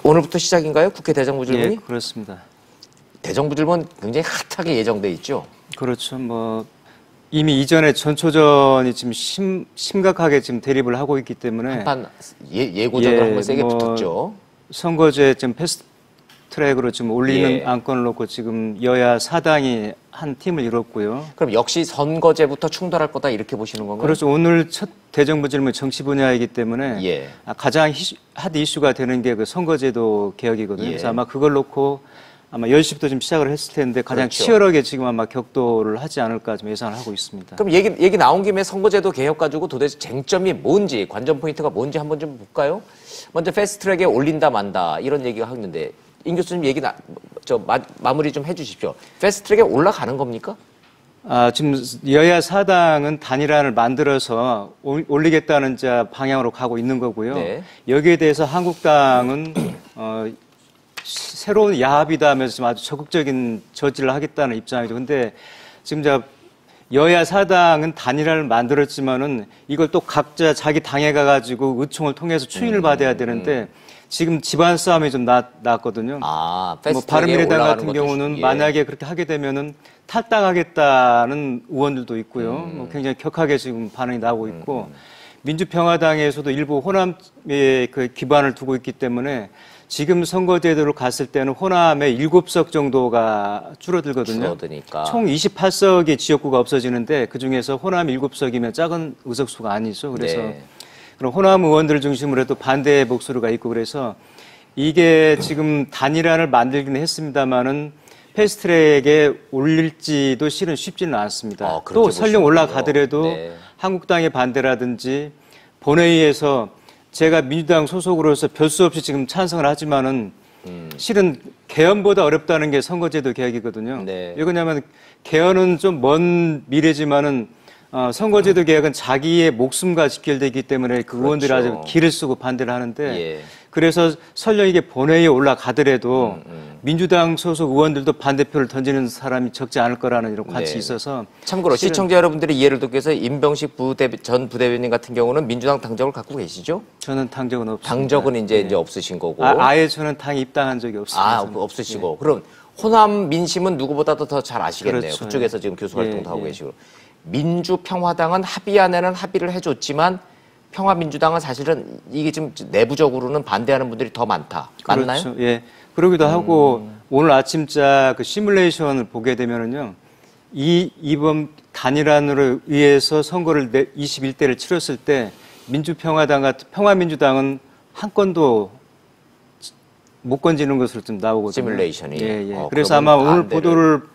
오늘부터 시작인가요? 국회 대정부질문이? 예, 그렇습니다. 대정부질문 굉장히 핫하게 예정돼 있죠. 그렇죠. 뭐 이미 이전에 전초전이 지금 심각하게 지금 대립을 하고 있기 때문에 한판 예고전으로 한번 세게 붙었죠. 선거제 지금 패스트트랙으로 지금 올리는 예. 안건을 놓고 지금 여야 사당이 한 팀을 이뤘고요. 그럼 역시 선거제부터 충돌할 거다 이렇게 보시는 건가요? 그렇죠. 오늘 첫 대정부 질문이 정치 분야이기 때문에 예. 가장 핫 이슈가 되는 게 그 선거제도 개혁이거든요. 예. 그래서 아마 그걸 놓고 아마 10시부터 좀 시작을 했을 텐데 가장 그렇죠. 치열하게 지금 아마 격돌을 하지 않을까 좀 예상을 하고 있습니다. 그럼 얘기 나온 김에 선거제도 개혁 가지고 도대체 쟁점이 뭔지, 관전 포인트가 뭔지 한번 좀 볼까요? 먼저 패스트트랙에 올린다 만다 이런 얘기가 하는데 임 교수님 얘기 마무리 좀 해주십시오. 패스트트랙에 올라가는 겁니까? 지금 여야 사당은 단일안을 만들어서 올리겠다는 방향으로 가고 있는 거고요. 네. 여기에 대해서 한국당은 새로운 야합이다 하면서 지금 아주 적극적인 저지를 하겠다는 입장이죠. 근데 지금 여야 사당은 단일화를 만들었지만은 이걸 또 각자 자기 당에 가가지고 의총을 통해서 추인을 받아야 되는데 지금 집안 싸움이 좀 났거든요. 뭐 바른미래당 같은 경우는 만약에 그렇게 하게 되면은 탈당하겠다는 의원들도 있고요. 뭐 굉장히 격하게 지금 반응이 나오고 있고 민주평화당에서도 일부 호남에 그 기반을 두고 있기 때문에 지금 선거제도로 갔을 때는 호남의 7석 정도가 줄어들거든요. 줄어드니까. 총 28석의 지역구가 없어지는데 그중에서 호남 7석이면 작은 의석수가 아니죠. 그래서 네. 그럼 호남 의원들 중심으로 해도 반대 목소리가 있고 그래서 이게 지금 단일안을 만들기는 했습니다마는 패스트트랙에 올릴지도 실은 쉽지는 않습니다. 또 설령 올라가더라도 네. 한국당의 반대라든지 본회의에서 제가 민주당 소속으로서 별 수 없이 지금 찬성을 하지만은 실은 개헌보다 어렵다는 게 선거제도 개혁이거든요. 네. 왜 그러냐면 개헌은 좀 먼 미래지만은 선거제도 개혁은 자기의 목숨과 직결되기 때문에 그 의원들이 아주 기를 쓰고 반대를 하는데 예. 그래서 설령 이게 본회의에 올라가더라도 민주당 소속 의원들도 반대표를 던지는 사람이 적지 않을 거라는 이런 관측이 있어서 참고로 시청자 여러분들이 이해를 돕기 위해서 임병식 전 부대변인 같은 경우는 민주당 당적을 갖고 계시죠? 저는 당적은 없습니다. 당적은 이제 없으신 거고. 아예 저는 당에 입당한 적이 없습니다. 없으시고. 네. 그럼 호남 민심은 누구보다도 더 잘 아시겠네요. 그렇죠. 그쪽에서 지금 교수 활동도 하고 계시고. 민주평화당은 합의안에는 합의를 해줬지만 평화민주당은 사실은 이게 지금 내부적으로는 반대하는 분들이 더 많다. 맞나요? 그렇죠. 예. 그러기도 하고 오늘 아침자 그 시뮬레이션을 보게 되면은요. 이번 단일안으로 의해서 선거를 21대를 치렀을 때 민주평화당 같은 평화민주당은 한 건도 못 건지는 것으로 좀 나오거든요. 시뮬레이션이. 예. 그래서 아마 오늘 보도를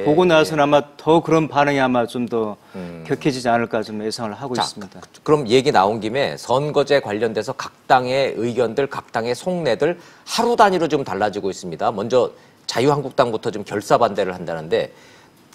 보고 나서는 아마 더 그런 반응이 아마 좀 더 격해지지 않을까 좀 예상을 하고 있습니다. 그럼 얘기 나온 김에 선거제 관련돼서 각 당의 의견들, 각 당의 속내들 하루 단위로 좀 달라지고 있습니다. 먼저 자유한국당부터 좀 결사 반대를 한다는데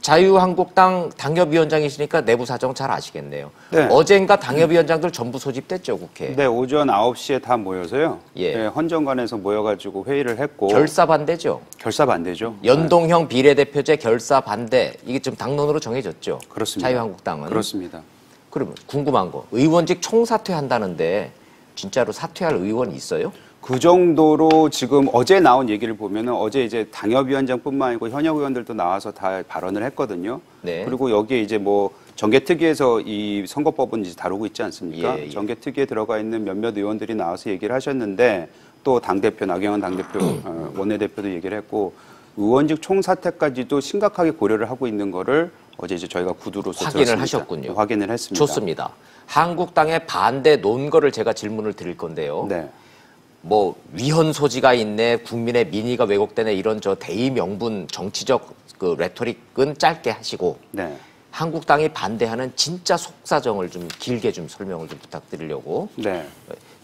자유한국당 당협위원장이시니까 내부 사정 잘 아시겠네요. 네. 어젠가 당협위원장들 전부 소집됐죠, 국회에. 네, 오전 9시에 다 모여서요. 네, 헌정관에서 모여가지고 회의를 했고. 결사 반대죠? 결사 반대죠. 연동형 비례대표제 결사 반대. 이게 좀 당론으로 정해졌죠? 그렇습니다. 자유한국당은. 그렇습니다. 그러면 궁금한 거. 의원직 총사퇴한다는데 진짜로 사퇴할 의원이 있어요? 그 정도로 지금 어제 나온 얘기를 보면은 어제 이제 당협위원장뿐만 아니고 현역 의원들도 나와서 다 발언을 했거든요. 네. 그리고 여기에 이제 뭐 정개특위에서 이 선거법은 이제 다루고 있지 않습니까? 예. 정개특위에 들어가 있는 몇몇 의원들이 나와서 얘기를 하셨는데 또 당대표 나경원 당대표 원내대표도 얘기를 했고 의원직 총사퇴까지도 심각하게 고려를 하고 있는 거를 어제 이제 저희가 구두로서 확인을 들었습니다. 하셨군요. 확인을 했습니다. 좋습니다. 한국당의 반대 논거를 제가 질문을 드릴 건데요. 네. 뭐 위헌 소지가 있네, 국민의 민의가 왜곡되네 이런 대의 명분 정치적 그 레토릭은 짧게 하시고 네. 한국당이 반대하는 진짜 속사정을 좀 길게 좀 설명을 좀 부탁드리려고. 네.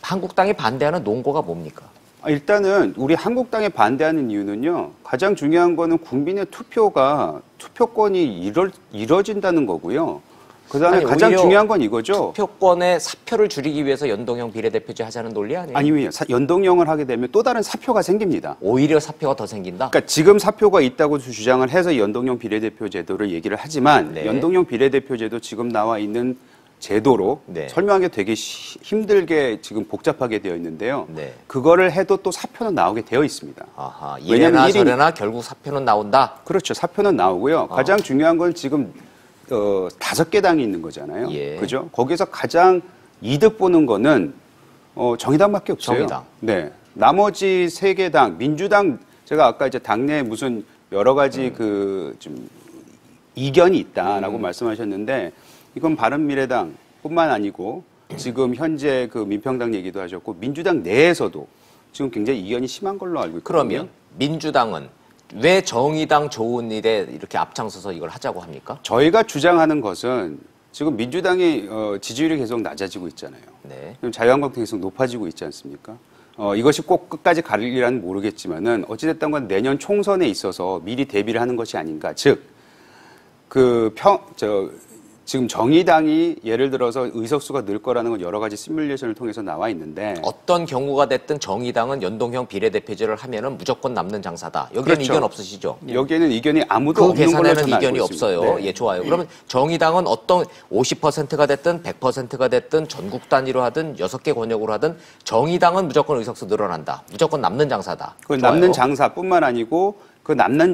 한국당이 반대하는 논거가 뭡니까? 일단은 우리 한국당에 반대하는 이유는요. 가장 중요한 거는 국민의 투표권이 이뤄진다는 거고요. 그다음에 가장 중요한 건 이거죠. 투표권의 사표를 줄이기 위해서 연동형 비례대표제 하자는 논리 아니에요? 아니요. 연동형을 하게 되면 또 다른 사표가 생깁니다. 오히려 사표가 더 생긴다? 그러니까 지금 사표가 있다고 주장을 해서 연동형 비례대표 제도를 얘기를 하지만 네. 연동형 비례대표 제도 지금 나와 있는 제도로 네. 설명하기 되게 힘들게 지금 복잡하게 되어 있는데요. 네. 그거를 해도 또 사표는 나오게 되어 있습니다. 아하, 왜냐면 이래나 저래나 결국 사표는 나온다. 그렇죠. 사표는 나오고요. 가장 중요한 건 지금 5개 당이 있는 거잖아요. 예. 그죠? 거기서 가장 이득 보는 거는 정의당밖에 없어요. 정의당. 네. 나머지 3개 당, 민주당 제가 아까 이제 당내에 무슨 여러 가지 좀 이견이 있다라고 말씀하셨는데 이건 바른미래당뿐만 아니고 지금 현재 그 민평당 얘기도 하셨고 민주당 내에서도 지금 굉장히 이견이 심한 걸로 알고 있거든요. 그러면 민주당은 왜 정의당 좋은 일에 이렇게 앞장서서 이걸 하자고 합니까? 저희가 주장하는 것은 지금 민주당이 지지율이 계속 낮아지고 있잖아요. 네. 자유한국당이 계속 높아지고 있지 않습니까? 이것이 꼭 끝까지 가리리라는 모르겠지만은 어찌됐든 간 내년 총선에 있어서 미리 대비를 하는 것이 아닌가. 즉, 지금 정의당이 예를 들어서 의석수가 늘 거라는 건 여러 가지 시뮬레이션을 통해서 나와 있는데 어떤 경우가 됐든 정의당은 연동형 비례대표제를 하면은 무조건 남는 장사다. 여기에는 그렇죠. 이견 없으시죠? 여기에는 이견이 아무도 그 없는 걸로 계산에는 저는 알고 이견이 있습니다. 없어요. 네. 예, 좋아요. 그러면 정의당은 어떤 50%가 됐든 100%가 됐든 전국 단위로 하든 6개 권역으로 하든 정의당은 무조건 의석수 늘어난다. 무조건 남는 장사다. 그 좋아요. 남는 장사뿐만 아니고 그 남는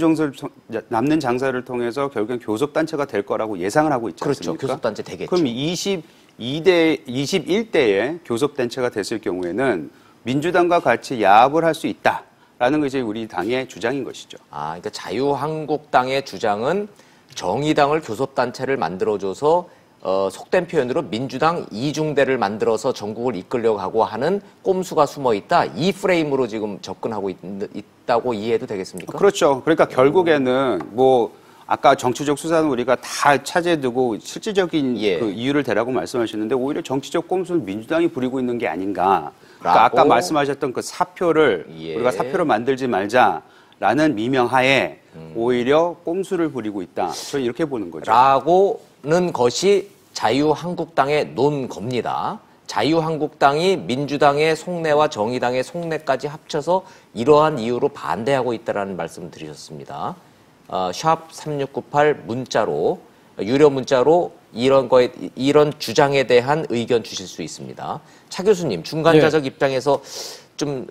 장사를 통해서 결국엔 교섭단체가 될 거라고 예상을 하고 있지 않습니까? 그렇죠. 교섭단체 되겠죠. 그럼 21대의 교섭단체가 됐을 경우에는 민주당과 같이 야합을 할 수 있다라는 것이 우리 당의 주장인 것이죠. 그러니까 자유한국당의 주장은 정의당을 교섭단체를 만들어줘서 속된 표현으로 민주당 이중대를 만들어서 전국을 이끌려고 하고 하는 꼼수가 숨어 있다. 이 프레임으로 지금 접근하고 있다고 이해해도 되겠습니까? 그렇죠. 그러니까 결국에는 아까 정치적 수사는 우리가 다 차지해 두고 실질적인 그 이유를 대라고 말씀하셨는데 오히려 정치적 꼼수는 민주당이 부리고 있는 게 아닌가. 그러니까 아까 말씀하셨던 그 사표를 우리가 사표를 만들지 말자라는 미명하에 오히려 꼼수를 부리고 있다. 저는 이렇게 보는 거죠. 라고는 것이 자유한국당의 논겁니다. 자유한국당이 민주당의 속내와 정의당의 속내까지 합쳐서 이러한 이유로 반대하고 있다는 말씀을 드리셨습니다. 샵 3698 문자로 유료 문자로 이런 주장에 대한 의견 주실 수 있습니다. 차 교수님 중간자적 입장에서 좀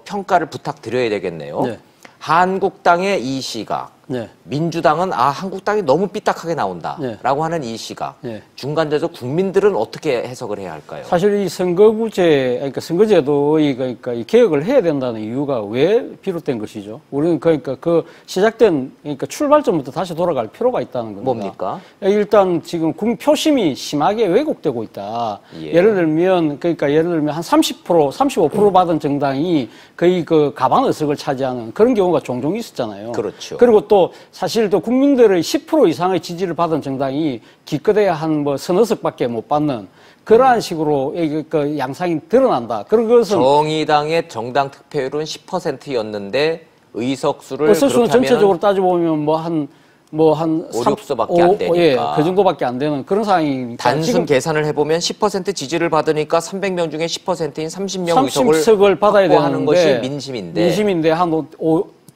평가를 부탁드려야 되겠네요. 네. 한국당의 이 시각, 네. 민주당은 한국당이 너무 삐딱하게 나온다라고 네. 하는 이 시각, 네. 중간자적 국민들은 어떻게 해석을 해야 할까요? 사실 이 그러니까 선거제도의 그러니까 이 개혁을 해야 된다는 이유가 왜 비롯된 것이죠? 우리는 그러니까 그 시작된 그러니까 출발점부터 다시 돌아갈 필요가 있다는 겁니다. 뭡니까? 일단 지금 국민 표심이 심하게 왜곡되고 있다. 예를 들면 한 35% 받은 정당이 거의 그 가반 의석을 차지하는 그런 경우가 종종 있었잖아요. 그렇죠. 그리고 또 사실 또 국민들의 10% 이상의 지지를 받은 정당이 기껏해야 한 서너 석밖에 못 받는 그러한 식으로 그 양상이 드러난다. 그런 것은 정의당의 정당 득표율은 10%였는데 의석수를 의석수는 전체적으로 따져보면 한 5, 6석밖에 안 되니까. 예, 그 정도밖에 안 되는 그런 상황이니까. 단순 계산을 해보면 10% 지지를 받으니까 300명 중에 10%인 30명 30석을 받아야 되는 것이 민심인데 한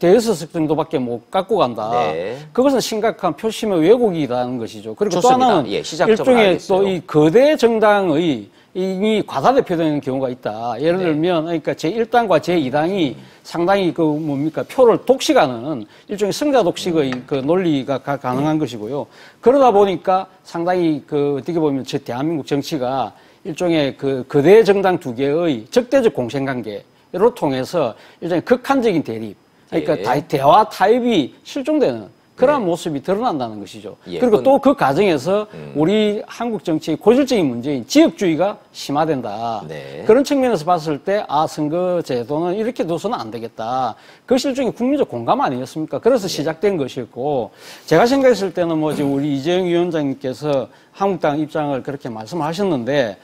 대여섯 정도밖에 못 갖고 간다. 네. 그것은 심각한 표심의 왜곡이라는 것이죠. 그리고 좋습니다. 또 하나는 일종의 또 이 거대 정당의 이미 과다대표되는 경우가 있다. 예를 들면 그러니까 제1당과 제2당이 상당히 표를 독식하는 일종의 승자 독식의 그 논리가 가능한 것이고요. 그러다 보니까 상당히 어떻게 보면 대한민국 정치가 일종의 거대 정당 두 개의 적대적 공생관계로 통해서 일종의 극한적인 대립, 그러니까 대화 타협이 실종되는 그러한 모습이 드러난다는 것이죠. 그리고 또 그 과정에서 우리 한국 정치의 고질적인 문제인 지역주의가 심화된다. 그런 측면에서 봤을 때 선거 제도는 이렇게 둬서는 안 되겠다. 그것이 일종의 국민적 공감 아니었습니까? 그래서 시작된 것이었고 제가 생각했을 때는 지금 우리 이재용 위원장님께서 한국당 입장을 그렇게 말씀하셨는데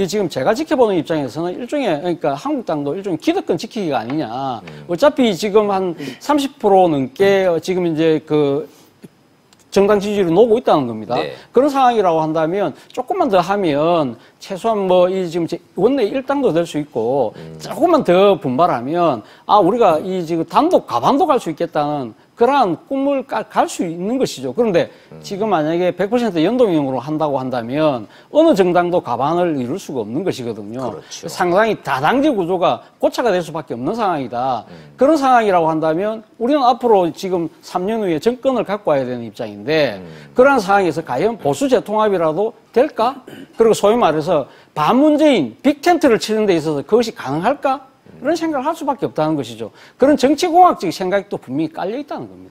지금 제가 지켜보는 입장에서는 일종의 그러니까 한국당도 일종의 기득권 지키기가 아니냐. 어차피 지금 한 30% 넘게 지금 이제 정당 지지율이 녹고 있다는 겁니다. 그런 상황이라고 한다면 조금만 더 하면 최소한 지금 원내 1당도 될 수 있고 조금만 더 분발하면 우리가 지금 가반도 갈 수 있겠다는 그러한 꿈을 갈 수 있는 것이죠. 그런데 지금 만약에 100% 연동형으로 한다고 한다면 어느 정당도 가반을 이룰 수가 없는 것이거든요. 그렇죠. 상당히 다당제 구조가 고착화 될 수밖에 없는 상황이다. 그런 상황이라고 한다면 우리는 앞으로 지금 3년 후에 정권을 갖고 와야 되는 입장인데 그러한 상황에서 과연 보수 재통합이라도 될까? 그리고 소위 말해서 반문재인 빅텐트를 치는 데 있어서 그것이 가능할까? 이런 생각을 할 수밖에 없다는 것이죠. 그런 정치공학적 생각이 또 분명히 깔려 있다는 겁니다.